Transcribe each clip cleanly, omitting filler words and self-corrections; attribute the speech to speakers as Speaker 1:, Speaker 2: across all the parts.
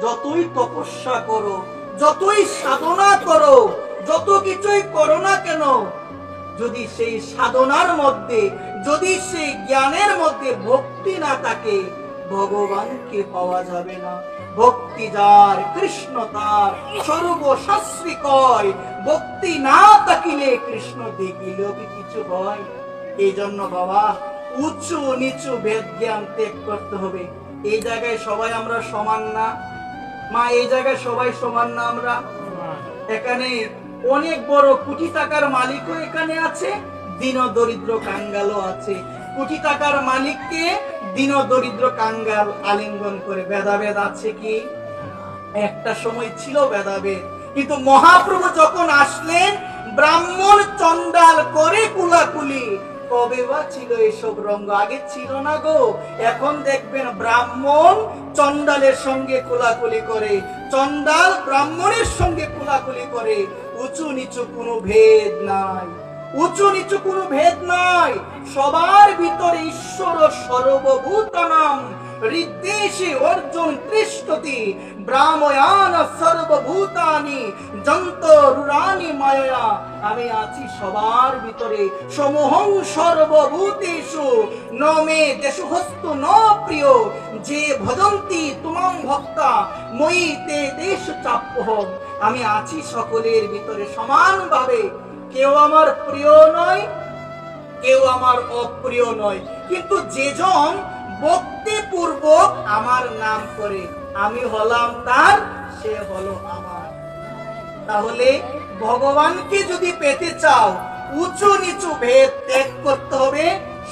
Speaker 1: যতই তপস্যা করো, যতই সাধনা করো, যত কিছুই করো না কেন, যদি সেই সাধনার মধ্যে, যদি সেই জ্ঞানের মধ্যে ভক্তি না থাকে, ভগবানকে পাওয়া যাবে না। ভক্তি যার কৃষ্ণ তার, সর্বশাস্ত্রী কয়, ভক্তি না থাকিলে কৃষ্ণ দেখিলেও কি কিছু হয়? এই জন্য বাবা, উঁচু নিচু ভেদ জ্ঞান ত্যাগ করতে হবে। এই জায়গায় সবাই আমরা সমান না মা? এই জায়গায় সবাই সমান না? আমরা এখানে অনেক বড় কোটি টাকার মালিকও এখানে আছে, দীন দরিদ্র কাঙ্গালও আছে। কোটি টাকার মালিককে দীন দরিদ্র কাঙ্গাল আলিঙ্গন করে। ভেদাভেদ আছে কি? একটা সময় ছিল ভেদাভেদ, কিন্তু মহাপ্রভু যখন আসলেন, ব্রাহ্মণ চন্ডাল করে কুলাকুলি। কবে বা ছিল এসব রঙ্গ? আগে ছিল না গো। এখন দেখবেন ব্রাহ্মণ চন্ডালের সঙ্গে কোলাকুলি করে, চন্ডাল ব্রাহ্মণের সঙ্গে কোলাকুলি করে। উঁচু নিচু কোনো ভেদ নাই, উঁচু নিচু কোনো ভেদ নাই। সবার ভিতরে ঈশ্বর সর্বভূতানাম হৃদ্দেশে অর্জুন তৃষ্ঠতি ব্রাহ্ময়ান সর্বভূতানি যন্তরুরানি মায়া। আমি আছি সবার ভিতরে। সমহং সর্বভূতেষু ন মে দেশহস্তু ন প্রিয় যে ভজন্তি তুমাং ভক্তা মই তে দেশ চাপ্যহম। আমি আছি সকলের ভিতরে সমানভাবে। কেউ আমার প্রিয় নয়, কেউ আমার অপ্রিয় নয়, কিন্তু যেজন ভক্তিপূর্বক আমার নাম করে, আমি হলাম তার, সে হলো আমার। তাহলে ভগবানকে যদি পেতে চাও, উঁচু নিচু ভেদ ত্যাগ করতে হবে।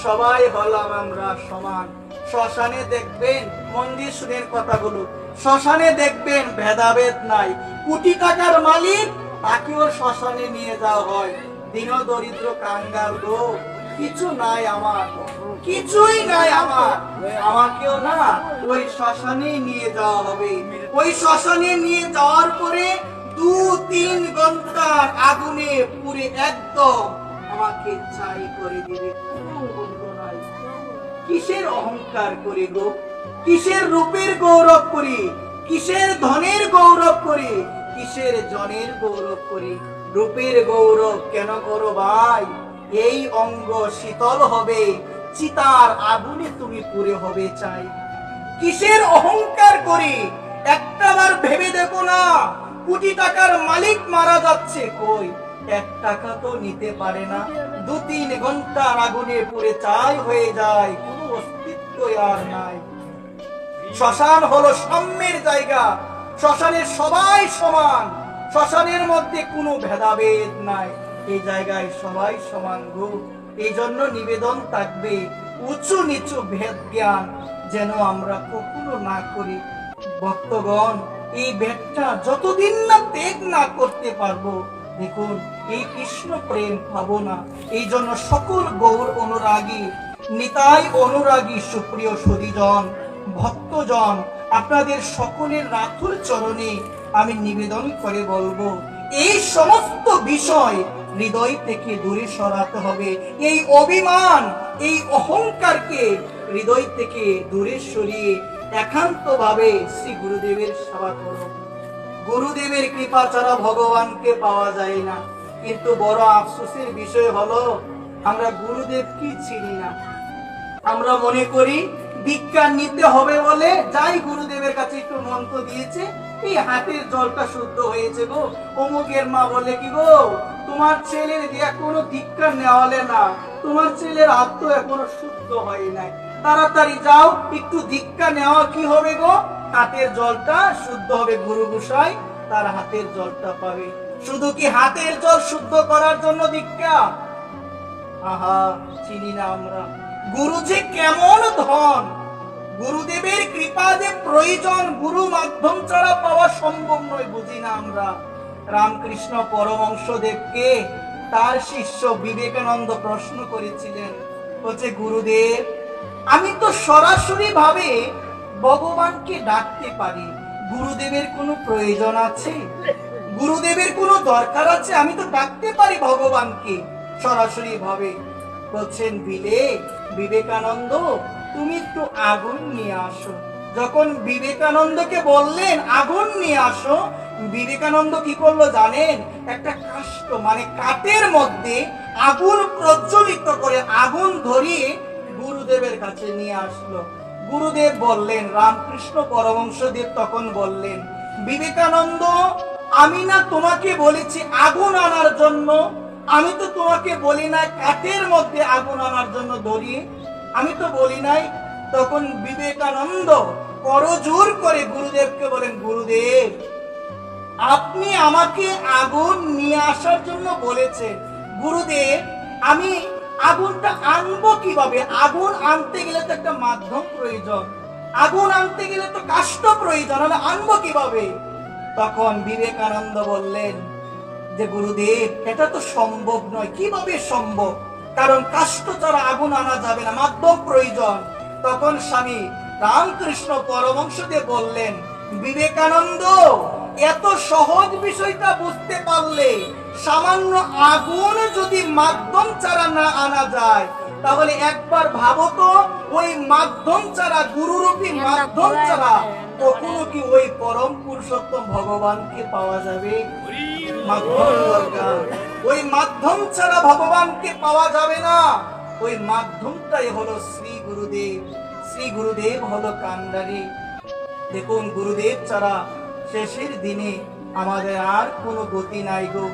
Speaker 1: সবাই হলাম আমরা সমান। শ্মশানে দেখবেন, মন্দির শুনের কথাগুলো, শ্মশানে দেখবেন ভেদাভেদ নাই। কোটি টাকার মালিক, তাকেও শ্মশানে নিয়ে যাওয়া হয়। দীন দরিদ্র কাঙ্গাল গো, কিছু নাই আমার, কিছুই নাই আমার, আমাকেও না ওই শ্মশানে নিয়ে যাওয়া হবে। ওই শ্মশানে নিয়ে যাওয়ার পরে 2-3 ঘন্টার আগুনে পুড়ে একদম আমাকে ছাই করে দিবে। কোনো বন্ধু নাই। কিসের অহংকার করি গো? কিসের রূপের গৌরব করি? কিসের ধনের গৌরব করি? কিসের জনের গৌরব করি? রূপের গৌরব কেন করো ভাই? এই অঙ্গ শীতল হবে, চিতার আগুনে তুমি পুড়ে হবে চাই। কিসের অহংকার করি? একটাবার ভেবে দেখো না, কোটি টাকার মালিক মারা যাচ্ছে, কই 1 টাকা তো নিতে পারে না। 2-3 ঘন্টার আগুনে পুড়ে ছাই হয়ে যায়, কোনো অস্তিত্ব আর নাই। শ্মশান হলো সাম্যের জায়গা। শ্মশানে সবাই সমান, শ্মশানের মধ্যে কোনো ভেদাভেদ নাই। এই জায়গায় সবাই সমান গো। এই জন্য নিবেদন থাকবে, উঁচু নিচু ভেদ জ্ঞান যেন আমরা কখনো না করি। ভক্তগণ, এই ভেদটা যতদিন না ত্যাগ না করতে পারবো, দেখুন এই কৃষ্ণ প্রেম পাবো না। এই জন্য সকল গৌর অনুরাগী, নিতাই অনুরাগী সুপ্রিয় সদীজন, ভক্তজন, আপনাদের সকলের রাতুল চরণে আমি নিবেদন করে বলবো, এই সমস্ত বিষয় হৃদয় থেকে দূরে সরাতে হবে। এই অভিমান, এই অহংকারকে হৃদয় থেকে দূরে সরিয়ে একান্তভাবে শ্রী গুরুদেবের সেবা করো। গুরুদেবের কৃপা ছাড়া ভগবানকে পাওয়া যায় না। কিন্তু বড় আফসোসের বিষয় হলো, আমরা গুরুদেব কি চিনি না। আমরা মনে করি দীক্ষা নিতে হবে বলে যাই, গুরুদেবের কাছে একটু মন্ত্র দিয়েছে, এই হাতের জলটা শুদ্ধ হয়েছে গো। অমুকের মা বলে কি গো, তোমার ছেলের এখনো দীক্ষা নেওয়ালে না, তোমার ছেলের হাত তো এখনো শুদ্ধ হয় নাই, তাড়াতাড়ি যাও একটু দীক্ষা নেওয়া। কি হবে গো? হাতের জলটা শুদ্ধ হবে, গুরু গোসাই তার হাতের জলটা পাবে। শুধু কি হাতের জল শুদ্ধ করার জন্য দীক্ষা? আহা, চিনি না আমরা গুরু যে কেমন ধন, গুরুদেবের কৃপা যে প্রয়োজন, গুরু মাধ্যম ছাড়া পাওয়া সম্ভব নয়, বুঝি না আমরা। রামকৃষ্ণ পরমহংসদেবকে তার শিষ্য বিবেকানন্দ প্রশ্ন করেছিলেন, বলছে গুরুদেব, আমি তো সরাসরি ভাবে ভগবানকে ডাকতে পারি, গুরুদেবের কোনো প্রয়োজন আছে? গুরুদেবের কোনো দরকার আছে? আমি তো ডাকতে পারি ভগবানকে সরাসরি ভাবে। বলছেন বিবেকানন্দ, তুমি একটু আগুন নিয়ে আসো। যখন বিবেকানন্দকে বললেন আগুন নিয়ে আসো, বিবেকানন্দ কি করলো জানেন? একটা কাষ্ঠ মানে কাঠের মধ্যে আগুন প্রজ্বলিত করে আগুন ধরিয়ে গুরুদেবের কাছে নিয়ে আসলো। গুরুদেব বললেন, রামকৃষ্ণ পরমহংসদেব তখন বললেন, বিবেকানন্দ, আমি না তোমাকে বলেছি আগুন আনার জন্য? আমি তো তোমাকে বলি নাই কাঠের মধ্যে আগুন আনার জন্য ধরিয়ে, আমি তো বলি নাই। তখন বিবেকানন্দ করজোর করে গুরুদেবকে বলেন, গুরুদেব, আপনি আমাকে আগুন নিয়ে আসার জন্য বলেছেন, গুরুদেব আমি আগুনটা আনবো কিভাবে? আগুন আনতে গেলে তো একটা মাধ্যম প্রয়োজন, আগুন আনতে গেলে তো কাষ্ঠ প্রয়োজন, আমি আনবো কিভাবে? তখন বিবেকানন্দ বললেন যে, গুরুদেব এটা তো সম্ভব নয়। কিভাবে সম্ভব? কারণ কাষ্ঠ ছাড়া আগুন আনা যাবে না, মাধ্যম প্রয়োজন। তখন স্বামী রামকৃষ্ণ পরমহংসদেব বললেন, বিবেকানন্দ, এত সহজ বিষয়টা বুঝতে পারলে সামান্য আগুন যদি মাধ্যম ছাড়া না আনা যায়, তাহলে একবার ভাবো তো, ওই মাধ্যম ছাড়া, গুরুরূপী মাধ্যম ছাড়া কখনো কি ওই পরম পুরুষোত্তম ভগবানকে পাওয়া যাবে? মাধ্যম দরকার। ওই মাধ্যম ছাড়া ভগবানকে পাওয়া যাবে না। ওই মাধ্যমটাই হলো শ্রী গুরুদেব। শ্রী গুরুদেব হলো কান্ডারি। দেখুন, গুরুদেব ছাড়া শেষের দিনে আমাদের আর কোনো গতি নাই গো।